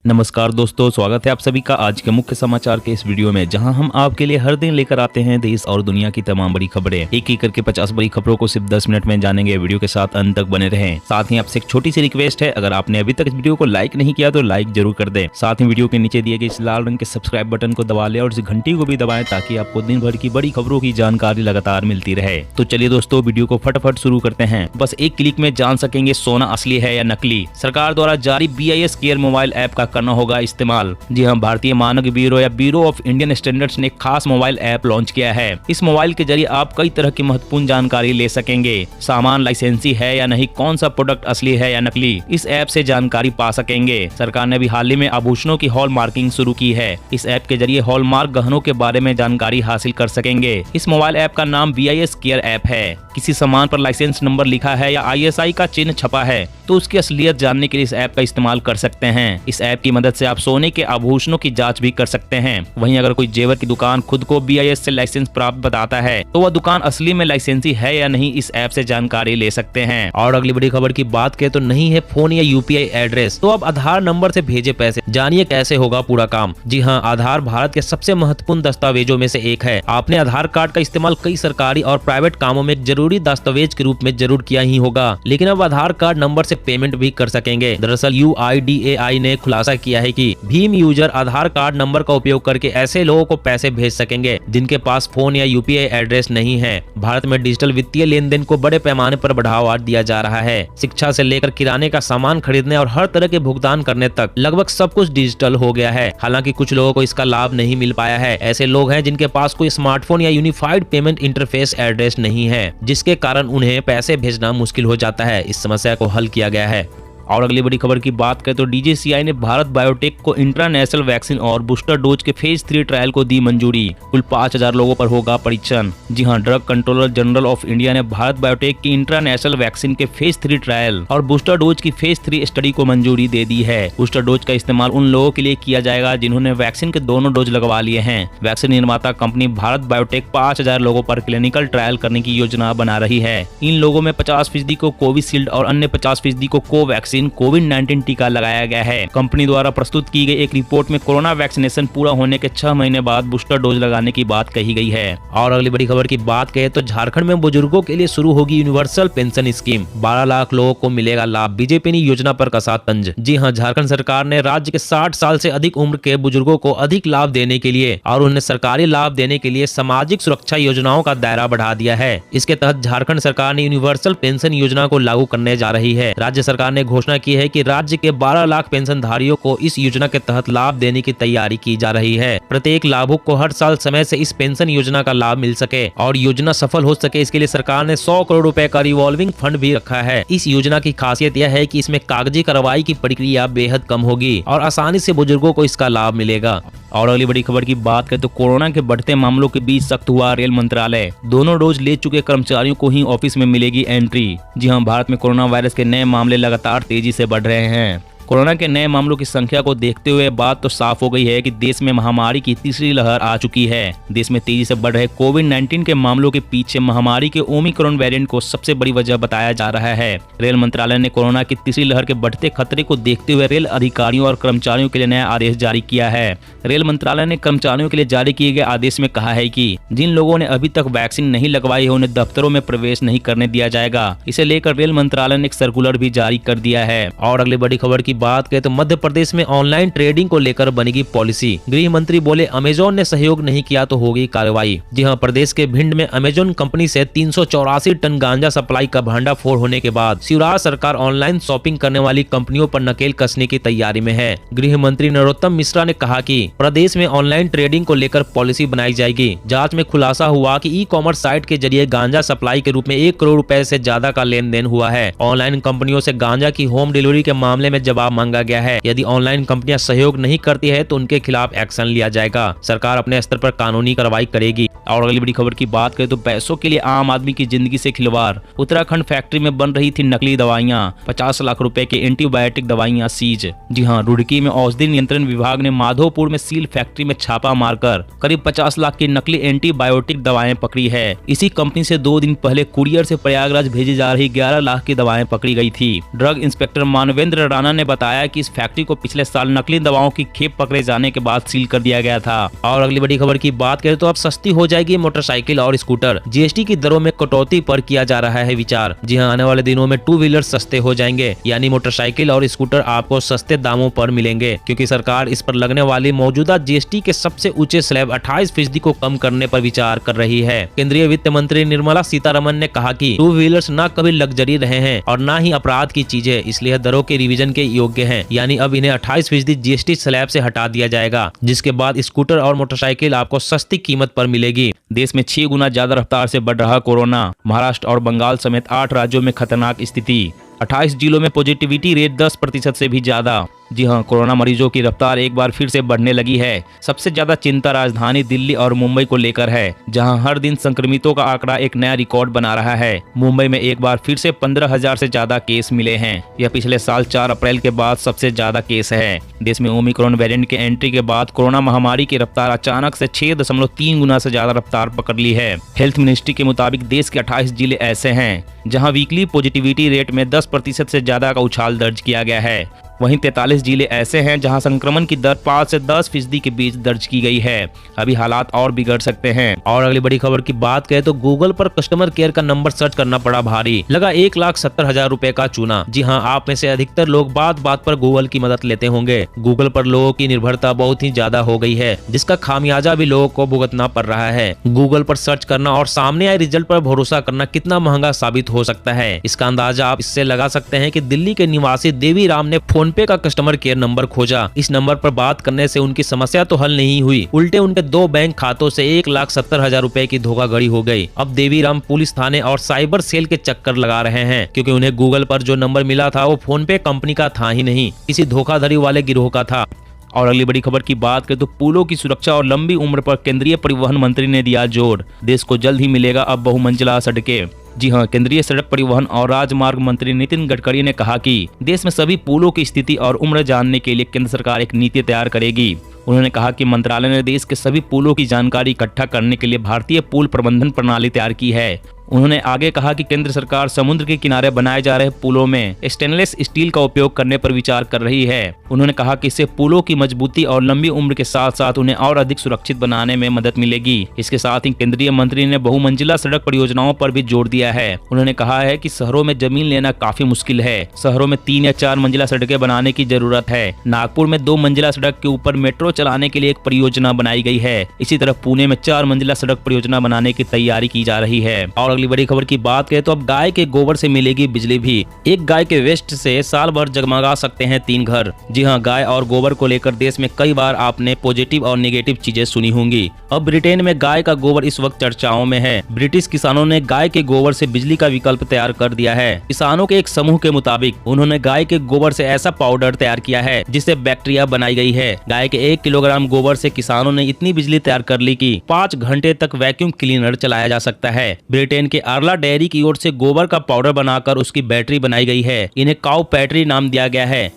नमस्कार दोस्तों, स्वागत है आप सभी का आज के मुख्य समाचार के इस वीडियो में, जहां हम आपके लिए हर दिन लेकर आते हैं देश और दुनिया की तमाम बड़ी खबरें। एक एक करके 50 बड़ी खबरों को सिर्फ 10 मिनट में जानेंगे। वीडियो के साथ अंत तक बने रहें। साथ ही आपसे एक छोटी सी रिक्वेस्ट है, अगर आपने अभी तक इस वीडियो को लाइक नहीं किया तो लाइक जरूर कर दें। साथ ही वीडियो के नीचे दिए गए इस लाल रंग के सब्सक्राइब बटन को दबा लें और इस घंटी को भी दबाएं ताकि आपको दिन भर की बड़ी खबरों की जानकारी लगातार मिलती रहे। तो चलिए दोस्तों, वीडियो को फटाफट शुरू करते हैं। बस एक क्लिक में जान सकेंगे सोना असली है या नकली। सरकार द्वारा जारी BIS केयर मोबाइल ऐप का करना होगा इस्तेमाल। जी हाँ, भारतीय मानक ब्यूरो या ब्यूरो ऑफ इंडियन स्टैंडर्ड्स ने खास मोबाइल ऐप लॉन्च किया है। इस मोबाइल के जरिए आप कई तरह की महत्वपूर्ण जानकारी ले सकेंगे। सामान लाइसेंसी है या नहीं, कौन सा प्रोडक्ट असली है या नकली, इस ऐप से जानकारी पा सकेंगे। सरकार ने भी हाल ही में आभूषणों की हॉल मार्किंग शुरू की है। इस ऐप के जरिए हॉलमार्क गहनों के बारे में जानकारी हासिल कर सकेंगे। इस मोबाइल ऐप का नाम BIS केयर ऐप है। किसी सामान पर लाइसेंस नंबर लिखा है या ISI का चिन्ह छपा है तो उसकी असलियत जानने के लिए इस ऐप का इस्तेमाल कर सकते हैं। इस ऐप की मदद से आप सोने के आभूषणों की जांच भी कर सकते हैं। वहीं अगर कोई जेवर की दुकान खुद को BIS से लाइसेंस प्राप्त बताता है तो वह दुकान असली में लाइसेंसी है या नहीं, इस ऐप से जानकारी ले सकते हैं। और अगली बड़ी खबर की बात करें तो नहीं है फोन या UPI एड्रेस तो अब आधार नंबर से भेजे पैसे। जानिए कैसे होगा पूरा काम। जी हाँ, आधार भारत के सबसे महत्वपूर्ण दस्तावेजों में से एक है। आपने आधार कार्ड का इस्तेमाल कई सरकारी और प्राइवेट कामों में जरूरी दस्तावेज के रूप में जरूर किया ही होगा, लेकिन अब आधार कार्ड नंबर से पेमेंट भी कर सकेंगे। दरअसल UIDAI ने खुलासा किया है कि भीम यूजर आधार कार्ड नंबर का उपयोग करके ऐसे लोगों को पैसे भेज सकेंगे जिनके पास फोन या UPI एड्रेस नहीं है। भारत में डिजिटल वित्तीय लेन देन को बड़े पैमाने पर बढ़ावा दिया जा रहा है। शिक्षा से लेकर किराने का सामान खरीदने और हर तरह के भुगतान करने तक लगभग सब कुछ डिजिटल हो गया है। हालांकि कुछ लोगों को इसका लाभ नहीं मिल पाया है। ऐसे लोग हैं जिनके पास कोई स्मार्टफोन या यूनिफाइड पेमेंट इंटरफेस एड्रेस नहीं है, जिसके कारण उन्हें पैसे भेजना मुश्किल हो जाता है। इस समस्या को हल किया गया है। और अगली बड़ी खबर की बात करें तो DJCI ने भारत बायोटेक को इंट्रानेशनल वैक्सीन और बूस्टर डोज के फेज 3 ट्रायल को दी मंजूरी। कुल 5000 लोगों पर होगा परीक्षण। जी हां, drug controller general of India ने भारत बायोटेक की इंट्रानेशनल वैक्सीन के फेज 3 ट्रायल और बूस्टर डोज की फेज 3 स्टडी को मंजूरी दे दी है। बूस्टर डोज का इस्तेमाल उन लोगों के लिए किया जाएगा जिन्होंने वैक्सीन के दोनों डोज लगवा लिए हैं। वैक्सीन निर्माता कंपनी भारत बायोटेक 5000 लोगों पर क्लिनिकल ट्रायल करने की योजना बना रही है। इन लोगों में 50% को कोविशील्ड और अन्य 50% को कोवैक्सीन कोविड-19 टीका लगाया गया है। कंपनी द्वारा प्रस्तुत की गई एक रिपोर्ट में कोरोना वैक्सीनेशन पूरा होने के 6 महीने बाद बूस्टर डोज लगाने की बात कही गई है। और अगली बड़ी खबर की बात करें तो झारखंड में बुजुर्गों के लिए शुरू होगी यूनिवर्सल पेंशन स्कीम। 12 लाख लोगों को मिलेगा लाभ। बीजेपी ने योजना पर कसा तंज। जी हाँ, झारखंड सरकार ने राज्य के 60 साल से अधिक उम्र के बुजुर्गों को अधिक लाभ देने के लिए और उन्हें सरकारी लाभ देने के लिए सामाजिक सुरक्षा योजनाओं का दायरा बढ़ा दिया है। इसके तहत झारखंड सरकार ने यूनिवर्सल पेंशन योजना को लागू करने जा रही है। राज्य सरकार ने घोषणा की है कि राज्य के 12 लाख पेंशनधारियों को इस योजना के तहत लाभ देने की तैयारी की जा रही है। प्रत्येक लाभुक को हर साल समय से इस पेंशन योजना का लाभ मिल सके और योजना सफल हो सके, इसके लिए सरकार ने 100 करोड़ रुपए का रिवॉल्विंग फंड भी रखा है। इस योजना की खासियत यह है कि इसमें कागजी कार्रवाई की प्रक्रिया बेहद कम होगी और आसानी से बुजुर्गों को इसका लाभ मिलेगा। और अगली बड़ी खबर की बात करें तो कोरोना के बढ़ते मामलों के बीच सख्त हुआ रेल मंत्रालय। दोनों डोज ले चुके कर्मचारियों को ही ऑफिस में मिलेगी एंट्री। जी हां, भारत में कोरोना वायरस के नए मामले लगातार तेजी से बढ़ रहे हैं। कोरोना के नए मामलों की संख्या को देखते हुए बात तो साफ हो गई है कि देश में महामारी की तीसरी लहर आ चुकी है। देश में तेजी से बढ़ रहे कोविड-19 के मामलों के पीछे महामारी के ओमिक्रॉन वेरिएंट को सबसे बड़ी वजह बताया जा रहा है। रेल मंत्रालय ने कोरोना की तीसरी लहर के बढ़ते खतरे को देखते हुए रेल अधिकारियों और कर्मचारियों के लिए नया आदेश जारी किया है। रेल मंत्रालय ने कर्मचारियों के लिए जारी किए गए आदेश में कहा है कि जिन लोगों ने अभी तक वैक्सीन नहीं लगवाई है उन्हें दफ्तरों में प्रवेश नहीं करने दिया जाएगा। इसे लेकर रेल मंत्रालय ने एक सर्कुलर भी जारी कर दिया है। और अगली बड़ी खबर की बात करें तो मध्य प्रदेश में ऑनलाइन ट्रेडिंग को लेकर बनेगी पॉलिसी। गृह मंत्री बोले अमेजोन ने सहयोग नहीं किया तो होगी कार्रवाई। जी हां, प्रदेश के भिंड में अमेजोन कंपनी से 384 टन गांजा सप्लाई का भांडाफोड़ होने के बाद शिवराज सरकार ऑनलाइन शॉपिंग करने वाली कंपनियों पर नकेल कसने की तैयारी में है। गृह मंत्री नरोत्तम मिश्रा ने कहा कि प्रदेश में ऑनलाइन ट्रेडिंग को लेकर पॉलिसी बनाई जाएगी। जाँच में खुलासा हुआ कि ई-कॉमर्स साइट के जरिए गांजा सप्लाई के रूप में 1 करोड़ रुपए से ज्यादा का लेन देन हुआ है। ऑनलाइन कंपनियों से गांजा की होम डिलीवरी के मामले में जवाब मांगा गया है। यदि ऑनलाइन कंपनियां सहयोग नहीं करती है तो उनके खिलाफ एक्शन लिया जाएगा। सरकार अपने स्तर पर कानूनी कार्रवाई करेगी। और अगली बड़ी खबर की बात करें तो पैसों के लिए आम आदमी की जिंदगी से खिलवाड़। उत्तराखंड फैक्ट्री में बन रही थी नकली दवाइयां। 50 लाख रुपए के एंटीबायोटिक दवाइयां सीज। जी हां, रुड़की में औषधि नियंत्रण विभाग ने माधोपुर में सील फैक्ट्री में छापा मारकर करीब 50 लाख की नकली एंटीबायोटिक दवाएं पकड़ी है। इसी कंपनी से 2 दिन पहले कुरियर से प्रयागराज भेजी जा रही 11 लाख की दवाएं पकड़ी गई थी। ड्रग इंस्पेक्टर मानवेंद्र राणा ने बताया कि इस फैक्ट्री को पिछले साल नकली दवाओं की खेप पकड़े जाने के बाद सील कर दिया गया था। और अगली बड़ी खबर की बात करें तो अब सस्ती हो जाएगी मोटरसाइकिल और स्कूटर। जीएसटी की दरों में कटौती पर किया जा रहा है विचार। जी हां, आने वाले दिनों में 2 व्हीलर सस्ते हो जाएंगे, यानी मोटरसाइकिल और स्कूटर आपको सस्ते दामों पर मिलेंगे, क्योंकि सरकार इस पर लगने वाली मौजूदा जीएसटी के सबसे ऊंचे स्लैब 28% को कम करने पर विचार कर रही है। केंद्रीय वित्त मंत्री निर्मला सीतारमन ने कहा कि 2 व्हीलर्स न कभी लग्जरी रहे हैं और न ही अपराध की चीजें, इसलिए दरों के रिवीजन के योग्य हैं। यानी अब इन्हें 28% जीएसटी स्लैब से हटा दिया जाएगा, जिसके बाद स्कूटर और मोटरसाइकिल आपको सस्ती कीमत पर मिलेगी। देश में 6 गुना ज्यादा रफ्तार से बढ़ रहा कोरोना। महाराष्ट्र और बंगाल समेत 8 राज्यों में खतरनाक स्थिति। 28 जिलों में पॉजिटिविटी रेट 10% से भी ज्यादा। जी हां, कोरोना मरीजों की रफ्तार एक बार फिर से बढ़ने लगी है। सबसे ज्यादा चिंता राजधानी दिल्ली और मुंबई को लेकर है, जहां हर दिन संक्रमितों का आंकड़ा एक नया रिकॉर्ड बना रहा है। मुंबई में एक बार फिर से 15,000 से ज्यादा केस मिले हैं। यह पिछले साल 4 अप्रैल के बाद सबसे ज्यादा केस है। देश में ओमिक्रॉन वेरिएंट के एंट्री के बाद कोरोना महामारी की रफ्तार अचानक से 6.3 गुना से ज्यादा रफ्तार पकड़ ली है। हेल्थ मिनिस्ट्री के मुताबिक देश के 28 जिले ऐसे हैं जहां वीकली पॉजिटिविटी रेट में 10% से ज्यादा का उछाल दर्ज किया गया है। वहीं 43 जिले ऐसे हैं जहां संक्रमण की दर 5 से 10% के बीच दर्ज की गई है। अभी हालात और बिगड़ सकते हैं। और अगली बड़ी खबर की बात करें तो गूगल पर कस्टमर केयर का नंबर सर्च करना पड़ा भारी। लगा 1,70,000 रुपए का चूना। जी हां, आप में से अधिकतर लोग बात बात पर गूगल की मदद लेते होंगे। गूगल पर लोगों की निर्भरता बहुत ही ज्यादा हो गई है, जिसका खामियाजा भी लोगों को भुगतना पड़ रहा है। गूगल पर सर्च करना और सामने आए रिजल्ट पर भरोसा करना कितना महंगा साबित हो सकता है, इसका अंदाजा आप इससे लगा सकते हैं कि दिल्ली के निवासी देवी राम ने फोन पे का कस्टमर केयर नंबर खोजा। इस नंबर पर बात करने से उनकी समस्या तो हल नहीं हुई, उल्टे उनके 2 बैंक खातों से 1,70,000 रुपए की धोखाधड़ी हो गई। अब देवीराम पुलिस थाने और साइबर सेल के चक्कर लगा रहे हैं, क्योंकि उन्हें गूगल पर जो नंबर मिला था वो फोन पे कंपनी का था ही नहीं, किसी धोखाधड़ी वाले गिरोह का था। और अगली बड़ी खबर की बात करें तो पुलों की सुरक्षा और लंबी उम्र पर केंद्रीय परिवहन मंत्री ने दिया जोर। देश को जल्द ही मिलेगा अब बहुमंजिला सड़कें। जी हां, केंद्रीय सड़क परिवहन और राजमार्ग मंत्री नितिन गडकरी ने कहा कि देश में सभी पुलों की स्थिति और उम्र जानने के लिए केंद्र सरकार एक नीति तैयार करेगी। उन्होंने कहा कि मंत्रालय ने देश के सभी पुलों की जानकारी इकट्ठा करने के लिए भारतीय पुल प्रबंधन प्रणाली तैयार की है। उन्होंने आगे कहा कि केंद्र सरकार समुद्र के किनारे बनाए जा रहे पुलों में स्टेनलेस स्टील का उपयोग करने पर विचार कर रही है। उन्होंने कहा कि इससे पुलों की मजबूती और लंबी उम्र के साथ साथ उन्हें और अधिक सुरक्षित बनाने में मदद मिलेगी। इसके साथ ही केंद्रीय मंत्री ने बहुमंजिला सड़क परियोजनाओं पर भी जोर दिया है। उन्होंने कहा है कि शहरों में जमीन लेना काफी मुश्किल है। शहरों में 3 या 4 मंजिला सड़कें बनाने की जरूरत है। नागपुर में 2 मंजिला सड़क के ऊपर मेट्रो चलाने के लिए एक परियोजना बनाई गई है। इसी तरह पुणे में 4 मंजिला सड़क परियोजना बनाने की तैयारी की जा रही है। और अगली बड़ी खबर की बात करें तो अब गाय के गोबर से मिलेगी बिजली भी। एक गाय के वेस्ट से साल भर जगमगा सकते हैं 3 घर। जी हां, गाय और गोबर को लेकर देश में कई बार आपने पॉजिटिव और नेगेटिव चीजें सुनी होंगी। अब ब्रिटेन में गाय का गोबर इस वक्त चर्चाओं में है। ब्रिटिश किसानों ने गाय के गोबर से बिजली का विकल्प तैयार कर दिया है। किसानों के एक समूह के मुताबिक उन्होंने गाय के गोबर से ऐसा पाउडर तैयार किया है जिससे बैक्टीरिया बनाई गई है। गाय के 1 किलोग्राम गोबर से किसानों ने इतनी बिजली तैयार कर ली कि 5 घंटे तक वैक्यूम क्लीनर चलाया जा सकता है। ब्रिटेन के आर्ला डेयरी की ओर से गोबर का पाउडर बनाकर उसकी बैटरी बनाई गई है। इन्हें काउ बैटरी नाम दिया गया है।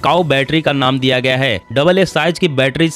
काउ बैटरी का नाम दिया गया है। डबल ए साइज की बैटरी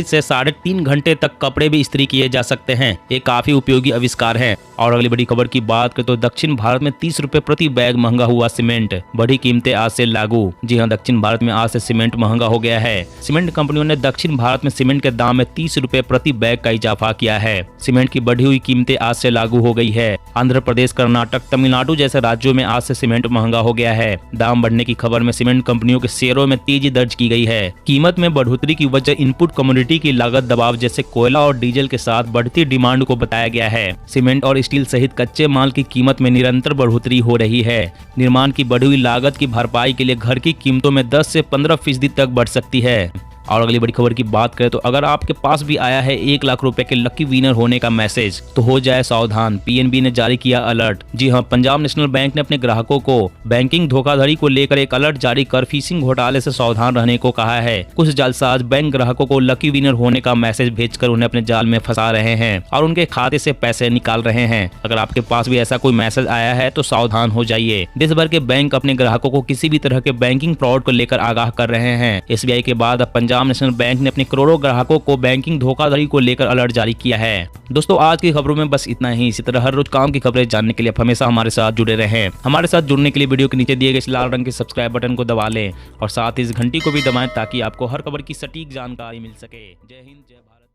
से 3.5 घंटे तक कपड़े भी इस्त्री किए जा सकते हैं। ये काफी उपयोगी आविष्कार है। और अगली बड़ी खबर की बात करें तो दक्षिण भारत में 30 रुपए प्रति बैग महंगा हुआ सीमेंट। बढ़ी कीमतें आज से लागू। जी हां, दक्षिण भारत में आज से सीमेंट महंगा हो गया है। सीमेंट कंपनियों ने दक्षिण भारत में सीमेंट के दाम में 30 रुपए प्रति बैग का इजाफा किया है। सीमेंट की बढ़ी हुई कीमतें आज से लागू हो गई है। आंध्र प्रदेश, कर्नाटक, तमिलनाडु जैसे राज्यों में आज से सीमेंट महंगा हो गया है। दाम बढ़ने की खबर में सीमेंट कंपनियों के शेयरों में तेजी दर्ज की गई है। कीमत में बढ़ोतरी की वजह इनपुट कमोडिटी की लागत दबाव जैसे कोयला और डीजल के साथ बढ़ती डिमांड को बताया गया है। सीमेंट और स्टील सहित कच्चे माल की कीमत में निरंतर बढ़ोतरी हो रही है। निर्माण की बढ़ी हुई लागत की भरपाई के लिए घर की कीमतों में 10 से 15% तक बढ़ सकती है। और अगली बड़ी खबर की बात करें तो अगर आपके पास भी आया है 1 लाख रुपए के लकी विनर होने का मैसेज तो हो जाए सावधान। पीएनबी ने जारी किया अलर्ट। जी हां, पंजाब नेशनल बैंक ने अपने ग्राहकों को बैंकिंग धोखाधड़ी को लेकर एक अलर्ट जारी कर फिशिंग घोटाले से सावधान रहने को कहा है। कुछ जालसाज बैंक ग्राहकों को लकी विनर होने का मैसेज भेजकर उन्हें अपने जाल में फंसा रहे हैं और उनके खाते से पैसे निकाल रहे हैं। अगर आपके पास भी ऐसा कोई मैसेज आया है तो सावधान हो जाइए। देश भर के बैंक अपने ग्राहकों को किसी भी तरह के बैंकिंग फ्रॉड को लेकर आगाह कर रहे हैं। एसबीआई के बाद अब पंजाब पंजाब नेशनल बैंक ने अपने करोड़ों ग्राहकों को बैंकिंग धोखाधड़ी को लेकर अलर्ट जारी किया है। दोस्तों आज की खबरों में बस इतना ही। इसी तरह हर रोज काम की खबरें जानने के लिए आप हमेशा हमारे साथ जुड़े रहें। हमारे साथ जुड़ने के लिए वीडियो के नीचे दिए गए इस लाल रंग के सब्सक्राइब बटन को दबा लें और साथ ही इस घंटी को भी दबाएं ताकि आपको हर खबर की सटीक जानकारी मिल सके। जय हिंद, जय भारत।